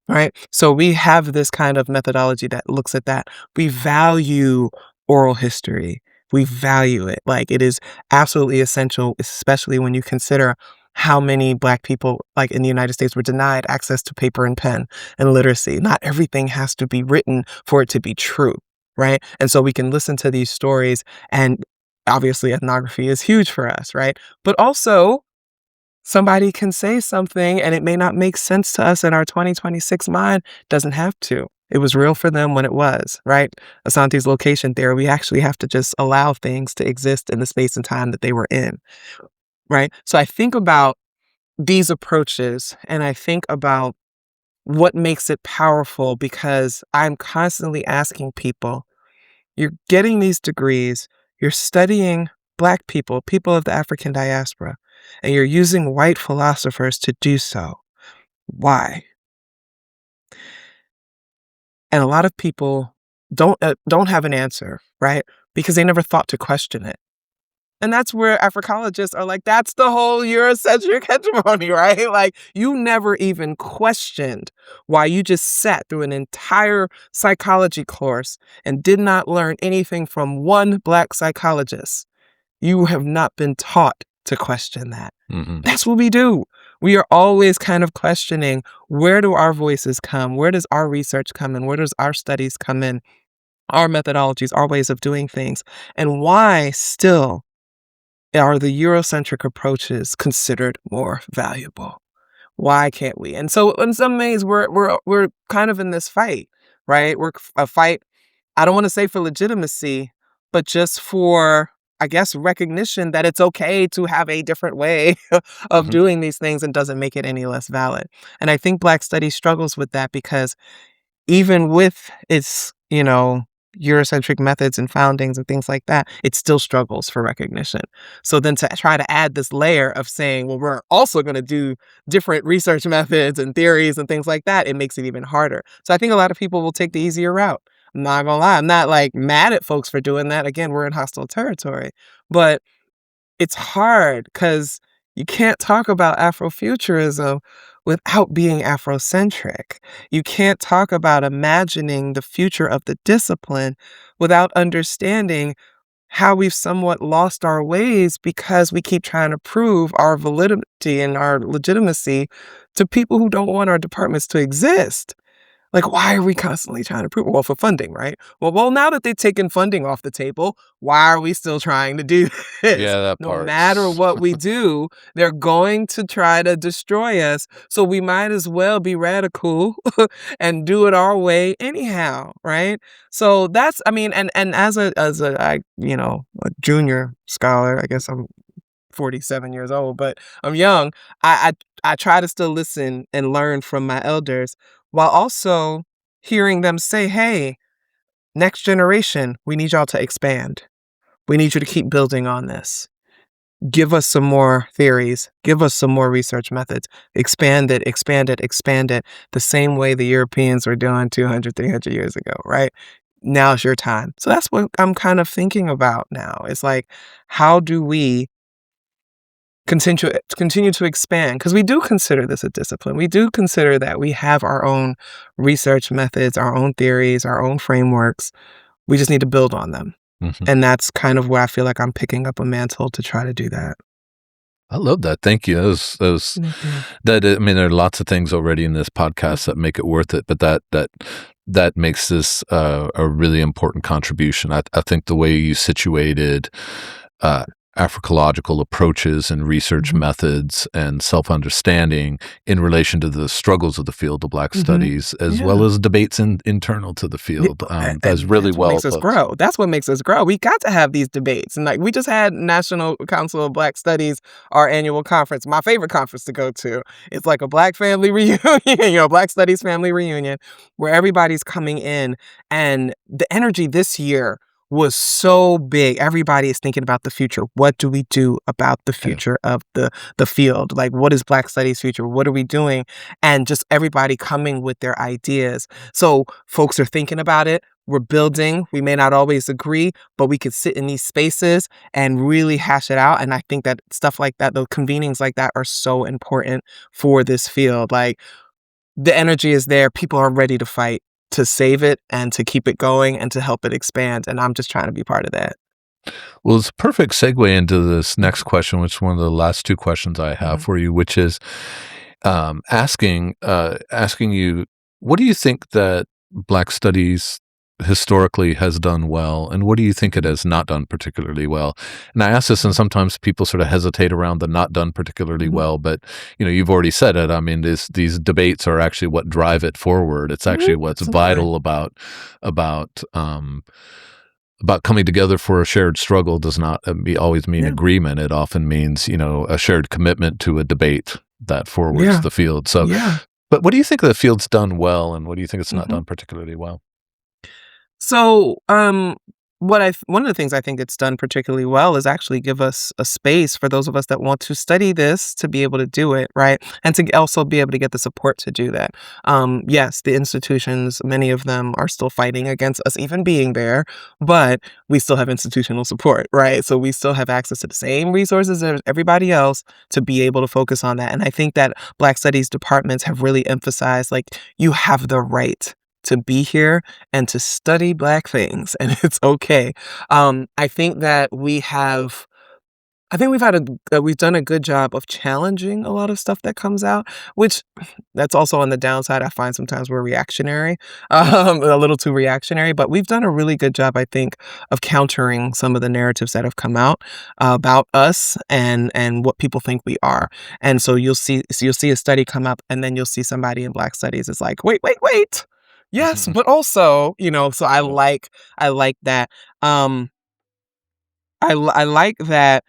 Right? So we have this kind of methodology that looks at that. We value oral history. We value it. Like it is absolutely essential, especially when you consider how many Black people, like in the United States, were denied access to paper and pen and literacy. Not everything has to be written for it to be true, right? And so we can listen to these stories, and obviously ethnography is huge for us, right? But also somebody can say something and it may not make sense to us in our 2026 mind, doesn't have to. It was real for them when it was, right? Asante's location theory, we actually have to just allow things to exist in the space and time that they were in, right? So I think about these approaches and I think about what makes it powerful because I'm constantly asking people, you're getting these degrees, you're studying Black people, people of the African diaspora, and you're using white philosophers to do so. Why? And a lot of people don't have an answer, right? Because they never thought to question it. And that's where Africologists are like, that's the whole Eurocentric hegemony, right? Like, you never even questioned why you just sat through an entire psychology course and did not learn anything from one Black psychologist. You have not been taught to question that. mhm, That's what we do. We are always kind of questioning, where do our voices come? Where does our research come in? Where does our studies come in? Our methodologies, our ways of doing things. And why still are the Eurocentric approaches considered more valuable? Why can't we? And so in some ways we're kind of in this fight, right? We're a fight, I don't want to say for legitimacy, but just for, I guess, recognition that it's okay to have a different way of mhm. doing these things and doesn't make it any less valid. And I think Black studies struggles with that because even with its, Eurocentric methods and foundings and things like that, it still struggles for recognition. So then to try to add this layer of saying, well, we're also going to do different research methods and theories and things like that, it makes it even harder. So I think a lot of people will take the easier route. I'm not gonna lie. I'm not like mad at folks for doing that. Again, we're in hostile territory. But it's hard because you can't talk about Afrofuturism without being Afrocentric. You can't talk about imagining the future of the discipline without understanding how we've somewhat lost our ways because we keep trying to prove our validity and our legitimacy to people who don't want our departments to exist. Like, why are we constantly trying to prove? Well, for funding, right? Well, now that they've taken funding off the table, why are we still trying to do this? Yeah, that No matter part's what we do, they're going to try to destroy us. So we might as well be radical and do it our way anyhow, right? So that's, I mean, and as a junior scholar, I guess I'm 47 years old, but I'm young. I try to still listen and learn from my elders while also hearing them say, "Hey, next generation, we need y'all to expand. We need you to keep building on this. Give us some more theories. Give us some more research methods. Expand it, expand it, expand it, the same way the Europeans were doing 200, 300 years ago, right? Now's your time." So that's what I'm kind of thinking about now. It's like, how do we continue to expand, because we do consider this a discipline. We do consider that we have our own research methods, our own theories, our own frameworks. We just need to build on them. Mhm. And that's kind of where I feel like I'm picking up a mantle to try to do that. I love that. Thank you. Thank you. I mean, there are lots of things already in this podcast that make it worth it, but that makes this a really important contribution. I think the way you situated uh, Africological approaches and research Mhm. methods and self-understanding in relation to the struggles of the field of Black Mhm. studies, as well Yeah. as debates internal to the Yeah, field, that's and really that's what well makes us put. grow. That's what makes us grow. We got to have these debates. And like we just had National Council of Black Studies, our annual conference, my favorite conference to go to. It's like a Black family reunion, Black Studies family reunion, where everybody's coming in. And the energy this year was so big. Everybody is thinking about the future. What do we do about the Yeah. future of the field? Like, what is Black Studies future? What are we doing? And just everybody coming with their ideas. So folks are thinking about it. We're building. We may not always agree, but we could sit in these spaces and really hash it out. And I think that stuff like that, the convenings like that are so important for this field. Like the energy is there. People are ready to fight to save it and to keep it going and to help it expand. And I'm just trying to be part of that. Well, it's a perfect segue into this next question, which is one of the last two questions I have Mhm. for you, which is asking you, what do you think that Black studies historically has done well, and what do you think it has not done particularly well? And I ask this, and sometimes people sort of hesitate around the not done particularly Mhm. well, but you've already said it. I mean, these debates are actually what drive it forward. It's Mhm. actually what's Absolutely. vital about um, about coming together for a shared struggle does not always mean Yeah. agreement. It often means, a shared commitment to a debate that forwards Yeah. the field. So, Yeah. but what do you think the field's done well, and what do you think it's not Mhm. done particularly well? So, one of the things I think it's done particularly well is actually give us a space for those of us that want to study this to be able to do it, right? And to also be able to get the support to do that. Yes, the institutions, many of them are still fighting against us even being there, but we still have institutional support, right? So we still have access to the same resources as everybody else to be able to focus on that. And I think that Black Studies departments have really emphasized like you have the right to be here and to study Black things, and it's okay. I think that I think we've done a good job of challenging a lot of stuff that comes out, which that's also on the downside. I find sometimes we're reactionary, a little too reactionary, but we've done a really good job, I think, of countering some of the narratives that have come out about us and what people think we are. And so you'll see a study come up, and then you'll see somebody in Black Studies is like, wait, wait, wait. Yes, but also, so Yeah. I like that. Um, I like that,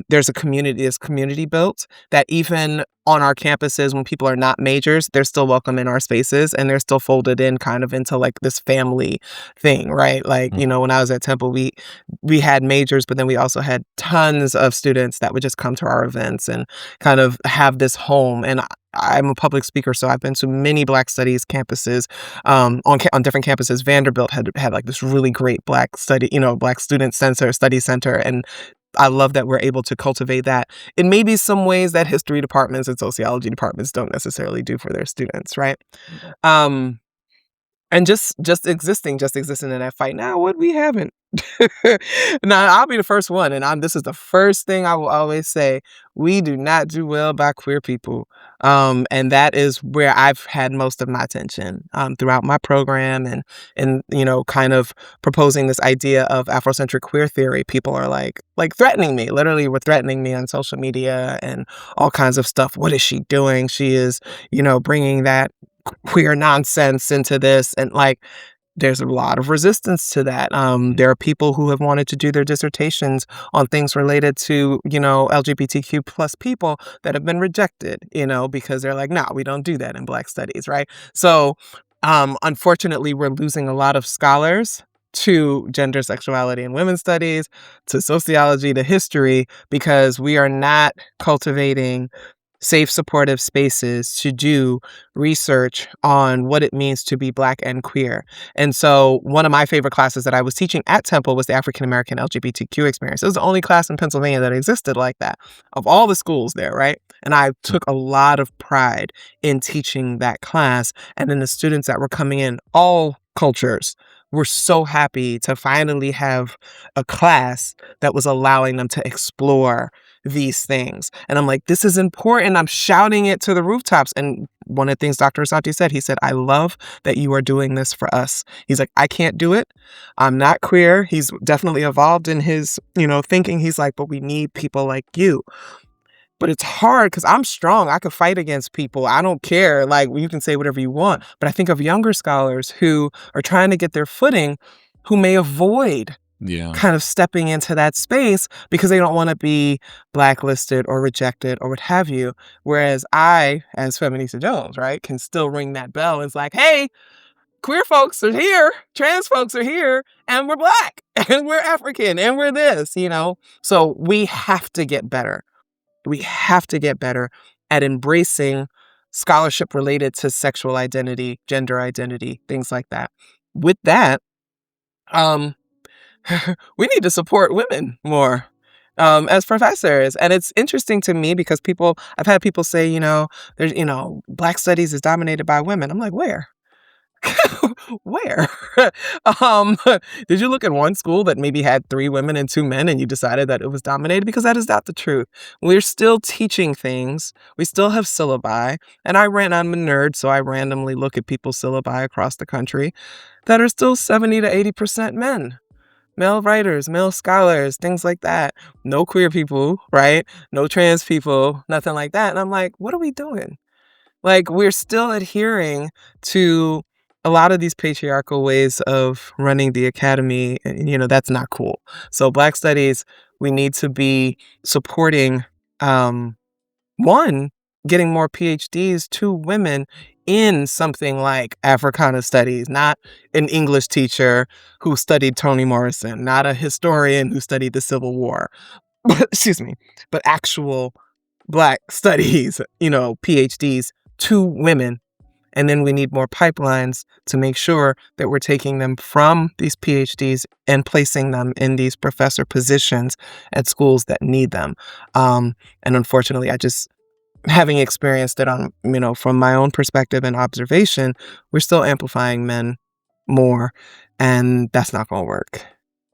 there's community built, that even on our campuses, when people are not majors, they're still welcome in our spaces, and they're still folded in kind of into, like, this family thing, right? Like, Mhm. when I was at Temple, we had majors, but then we also had tons of students that would just come to our events and kind of have this home, and I'm a public speaker, so I've been to many Black Studies campuses, on different campuses. Vanderbilt had like this really great Black student center, study center, and I love that we're able to cultivate that in maybe some ways that history departments and sociology departments don't necessarily do for their students, right? Um, and just existing in that fight. Now, what we haven't. Now, I'll be the first one, and this is the first thing I will always say: we do not do well by queer people. And that is where I've had most of my attention throughout my program and kind of proposing this idea of Afrocentric queer theory. People are like threatening me, literally were threatening me on social media and all kinds of stuff. What is she doing? She is, bringing that queer nonsense into this. And there's a lot of resistance to that. There are people who have wanted to do their dissertations on things related to, LGBTQ plus people that have been rejected, because they're like, no, we don't do that in Black studies, right? So, unfortunately, we're losing a lot of scholars to gender, sexuality, and women's studies, to sociology, to history, because we are not cultivating safe, supportive spaces to do research on what it means to be Black and queer. And so one of my favorite classes that I was teaching at Temple was the African American LGBTQ experience. It was the only class in Pennsylvania that existed like that of all the schools there, right? And I took a lot of pride in teaching that class. And then the students that were coming in, all cultures, were so happy to finally have a class that was allowing them to explore these things. And I'm like, this is important. I'm shouting it to the rooftops. And one of the things Dr. Asante said, he said, I love that you are doing this for us. He's like, I can't do it. I'm not queer. He's definitely evolved in his, thinking. He's like, but we need people like you. But it's hard because I'm strong. I could fight against people. I don't care. You can say whatever you want. But I think of younger scholars who are trying to get their footing, who may avoid kind of stepping into that space because they don't want to be blacklisted or rejected or what have you. Whereas I, as Feminista Jones, right, can still ring that bell. It's like, hey, queer folks are here, trans folks are here, and we're Black, and we're African, and we're this, So we have to get better. We have to get better at embracing scholarship related to sexual identity, gender identity, things like that. With that, we need to support women more as professors. And it's interesting to me because I've had people say, there's, Black studies is dominated by women. I'm like, where? Where? um, did you look at one school that maybe had 3 women and 2 men and you decided that it was dominated? Because that is not the truth. We're still teaching things. We still have syllabi. And I'm a nerd, so I randomly look at people's syllabi across the country that are still 70 to 80% men. Male writers, male scholars, things like that. No queer people, right? No trans people, nothing like that. And I'm like, what are we doing? We're still adhering to a lot of these patriarchal ways of running the academy. And, that's not cool. So Black studies, we need to be supporting, one, getting more PhDs to women in something like Africana studies, not an English teacher who studied Toni Morrison, not a historian who studied the Civil War, excuse me, but actual Black studies, PhDs to women. And then we need more pipelines to make sure that we're taking them from these PhDs and placing them in these professor positions at schools that need them. And unfortunately, having experienced it on, from my own perspective and observation, we're still amplifying men more, and that's not going to work.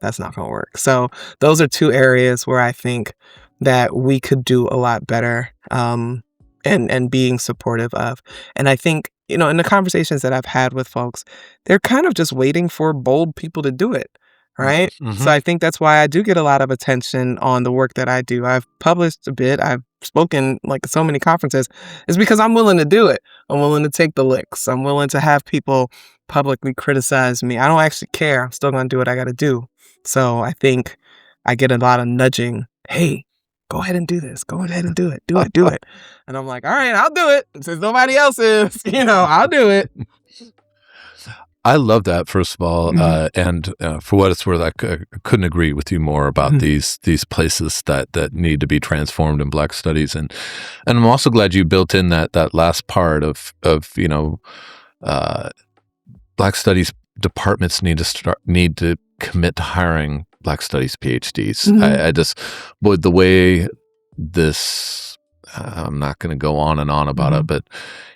That's not going to work. So those are 2 areas where I think that we could do a lot better, and being supportive of. And I think, in the conversations that I've had with folks, they're kind of just waiting for bold people to do it. Right. Mm-hmm. So I think that's why I do get a lot of attention on the work that I do. I've published a bit. I've spoken so many conferences. It's because I'm willing to do it. I'm willing to take the licks. I'm willing to have people publicly criticize me. I don't actually care. I'm still going to do what I got to do. So I think I get a lot of nudging. Hey, go ahead and do this. Go ahead and do it. Do it. And I'm like, all right, I'll do it. Since nobody else is, I'll do it. I love that, first of all, and for what it's worth, I couldn't agree with you more about these places that need to be transformed in Black studies, and I'm also glad you built in that last part of Black studies departments need to commit to hiring Black studies PhDs. I just, with the way this, I'm not going to go on and on about it, but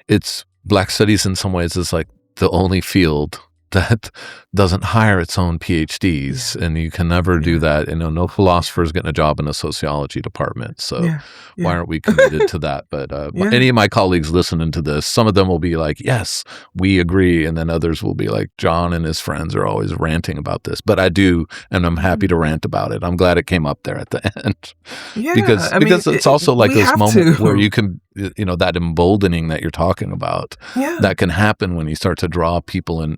it's Black studies in some ways is like the only field that doesn't hire its own PhDs, and you can never do that. No philosopher is getting a job in the sociology department. So Yeah. why Yeah. aren't we committed to that? But Yeah. any of my colleagues listening to this, some of them will be like, yes, we agree. And then others will be like, John and his friends are always ranting about this. But I do, and I'm happy to rant about it. I'm glad it came up there at the end. Yeah. because I mean, it's also like we this have moment where to. you can, that emboldening that you're talking about, Yeah. that can happen when you start to draw people in.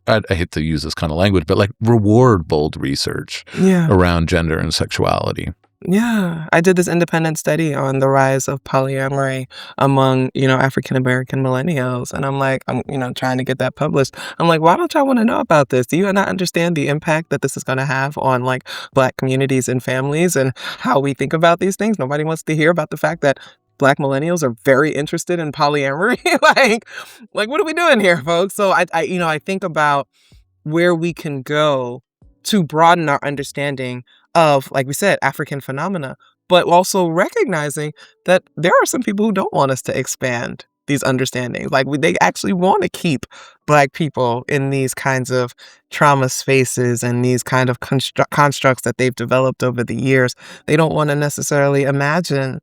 I hate to use this kind of language, but like reward bold research Yeah. around gender and sexuality. Yeah. I did this independent study on the rise of polyamory among, African American millennials. And I'm like, I'm, trying to get that published. I'm like, why don't y'all want to know about this? Do you not understand the impact that this is going to have on like Black communities and families and how we think about these things? Nobody wants to hear about the fact that Black millennials are very interested in polyamory. like what are we doing here, folks? So I think about where we can go to broaden our understanding of, like we said, African phenomena, but also recognizing that there are some people who don't want us to expand these understandings. Like they actually want to keep Black people in these kinds of trauma spaces and these kind of constructs that they've developed over the years. They don't want to necessarily imagine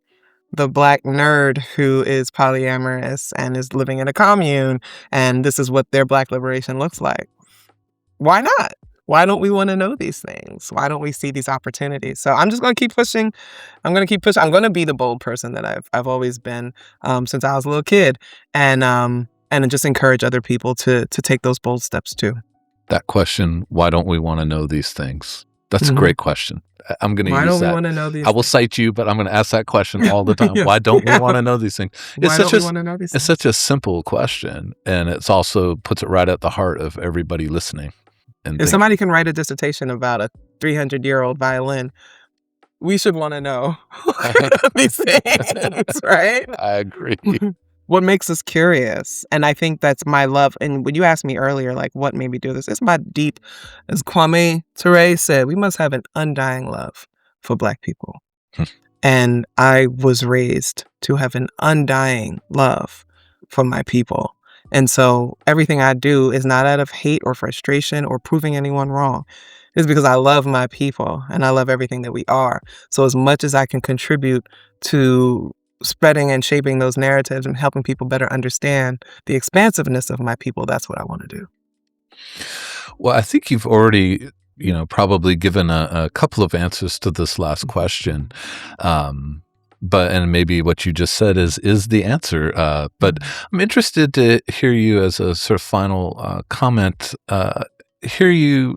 the Black nerd who is polyamorous and is living in a commune, and this is what their Black liberation looks like. Why not? Why don't we want to know these things? Why don't we see these opportunities? So I'm just going to keep pushing. I'm going to keep pushing. I'm going to be the bold person that I've always been since I was a little kid, and just encourage other people to take those bold steps too. That question, why don't we want to know these things? That's a great question. I'm going to use that. Why don't we want to know these I will cite you, but I'm going to ask that question all the time. Yeah. Why don't we want to know these things? Why don't we want to know these things? It's such a simple question, and it's also puts it right at the heart of everybody listening. If somebody can write a dissertation about a 300-year-old violin, we should want to know these things, right? I agree. What makes us curious? And I think that's my love. And when you asked me earlier, like, what made me do this? It's my deep, as Kwame Ture said, we must have an undying love for Black people. And I was raised to have an undying love for my people. And so everything I do is not out of hate or frustration or proving anyone wrong. It's because I love my people and I love everything that we are. So as much as I can contribute to spreading and shaping those narratives and helping people better understand the expansiveness of my people, that's what I want to do. Well, I think you've already, probably given a couple of answers to this last question. And maybe what you just said is the answer. But I'm interested to hear you as a sort of final comment. Hear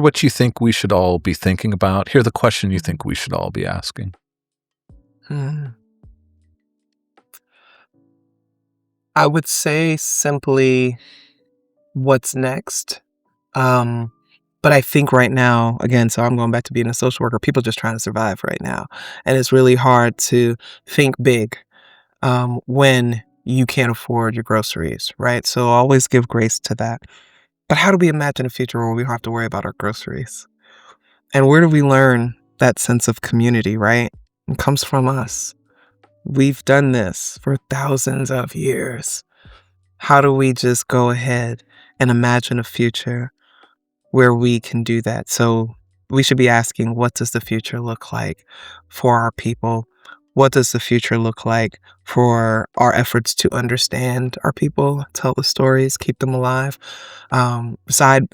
what you think we should all be thinking about. Hear the question you think we should all be asking. I would say simply, what's next? But I think right now, again, so I'm going back to being a social worker, people just trying to survive right now. And it's really hard to think big when you can't afford your groceries, right? So always give grace to that. But how do we imagine a future where we don't have to worry about our groceries? And where do we learn that sense of community, right? It comes from us. We've done this for thousands of years. How do we just go ahead and imagine a future where we can do that? So we should be asking, what does the future look like for our people? What does the future look like for our efforts to understand our people, tell the stories, keep them alive? Side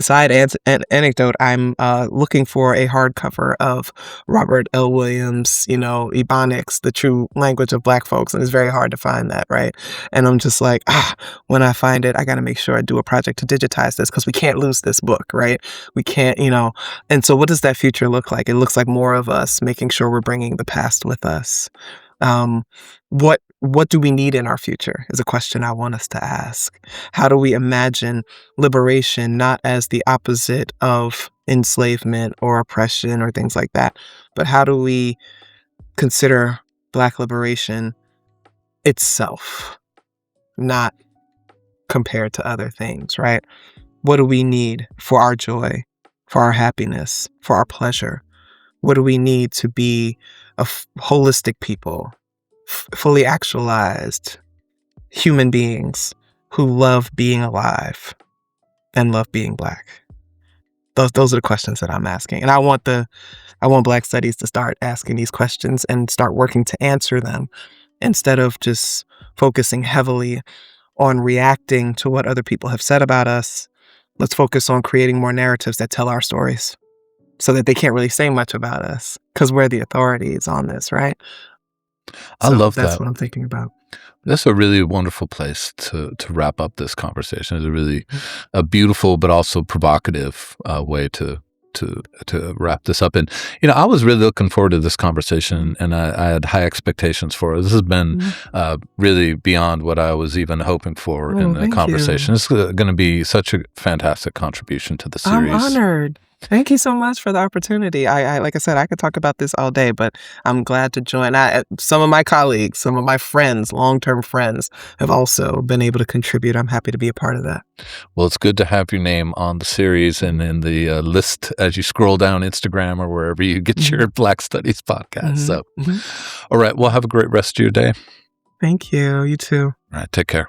anecdote, I'm looking for a hardcover of Robert L. Williams, Ebonics, the true language of Black folks, and it's very hard to find that, right? And I'm just like, when I find it, I got to make sure I do a project to digitize this because we can't lose this book, right? We can't, And so what does that future look like? It looks like more of us making sure we're bringing the past with us. What do we need in our future is a question I want us to ask. How do we imagine liberation not as the opposite of enslavement or oppression or things like that, but how do we consider Black liberation itself, not compared to other things, right? What do we need for our joy, for our happiness, for our pleasure? What do we need to be a holistic people, fully actualized human beings who love being alive? and love being Black? Those are the questions that I'm asking, and I want Black Studies to start asking these questions and start working to answer them instead of just focusing heavily on reacting to what other people have said about us. Let's focus on creating more narratives that tell our stories so that they can't really say much about us because we're the authorities on this, right? I So love that's that. what I'm thinking about. That's a really wonderful place to wrap up this conversation. It's a really a beautiful but also provocative way to wrap this up. And I was really looking forward to this conversation, and I had high expectations for it. This has been really beyond what I was even hoping for in Oh, the thank conversation. you. It's going to be such a fantastic contribution to the I'm series. honored. Thank you so much for the opportunity. I like I said, I could talk about this all day, but I'm glad to join. Some of my colleagues, some of my friends, long-term friends, have also been able to contribute. I'm happy to be a part of that. Well, it's good to have your name on the series and in the list as you scroll down Instagram or wherever you get your Black Studies podcast. So, all right. Well, have a great rest of your day. Thank you. You too. All right. Take care.